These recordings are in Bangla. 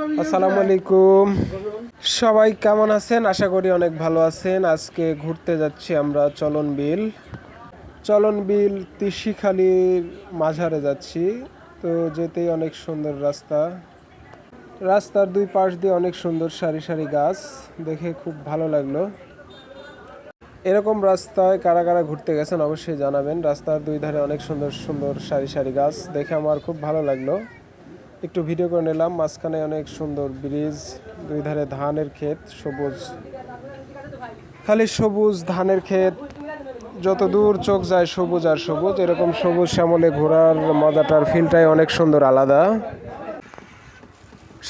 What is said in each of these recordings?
আসসালামু আলাইকুম। সবাই কেমন আছেন? আশা করি অনেক ভালো আছেন। আজকে ঘুরতে যাচ্ছি আমরা চলন বিল তিসিখালীর মাঝারে যাচ্ছি। তো যেতেই অনেক সুন্দর রাস্তার দুই পাশ দিয়ে অনেক সুন্দর সারি সারি গাছ, দেখে খুব ভালো লাগলো। এরকম রাস্তায় কারা কারা ঘুরতে গেছেন অবশ্যই জানাবেন। রাস্তার দুই ধারে অনেক সুন্দর সুন্দর সারি সারি গাছ দেখে আমার খুব ভালো লাগলো। একটু ভিডিও করে নিলাম। মাঝখানে অনেক সুন্দর ব্রিজ, দুই ধারে ধানের ক্ষেত, সবুজ, খালি সবুজ ধানের ক্ষেত, যত দূর চোখ যায় সবুজ আর সবুজ। এরকম সবুজ শ্যামলে ঘোরার মজাটার ফিলটাই অনেক সুন্দর আলাদা।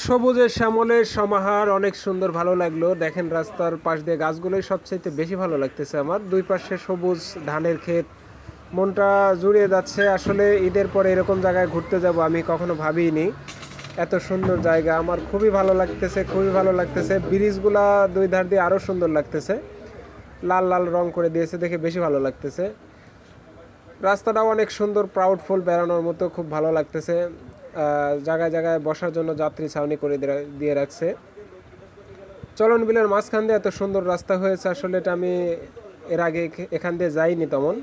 সবুজের শ্যামলের সমাহার অনেক সুন্দর, ভালো লাগলো। দেখেন রাস্তার পাশ দিয়ে গাছগুলোই সবচেয়ে বেশি ভালো লাগতেছে আমার। দুই পাশে সবুজ ধানের ক্ষেত, মনটা জুড়িয়ে যাচ্ছে। আসলে ঈদের পরে এরকম জায়গায় ঘুরতে যাব আমি কখনো ভাবিনি। এত সুন্দর জায়গা, আমার খুবই ভালো লাগতেছে। ব্রিজগুলা দুই ধার দিয়ে আরও সুন্দর লাগতেছে, লাল লাল রং করে দিয়েছে, দেখে বেশি ভালো লাগতেছে। রাস্তাটাও অনেক সুন্দর, প্রাউডফুল, বেড়ানোর মতো, খুব ভালো লাগতেছে। জায়গায় জায়গায় বসার জন্য যাত্রী ছাউনি করে দিয়ে রাখছে। চলন বিলের মাঝখান দিয়ে এত সুন্দর রাস্তা হয়েছে, আসলে এটা আমি এর আগে এখান দিয়ে যাইনি তেমন।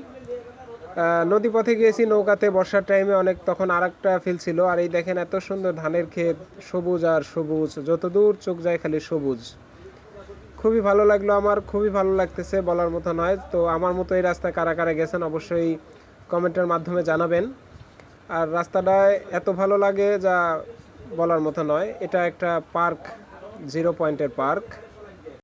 নদীপথে গিয়েছি নৌকাতে বর্ষার টাইমে, অনেক তখন আর একটা ফিল ছিল। আর এই দেখেন এত সুন্দর ধানের ক্ষেত, সবুজ আর সবুজ, যত দূর চোখ যায় খালি সবুজ। খুবই ভালো লাগলো, আমার খুবই ভালো লাগতেছে, বলার মতো নয়। তো আমার মতো এই রাস্তায় কারা কারা গেছেন অবশ্যই কমেন্টের মাধ্যমে জানাবেন। আর রাস্তাটায় এত ভালো লাগে যা বলার মতো নয়। এটা একটা পার্ক, 0 পয়েন্টের পার্ক।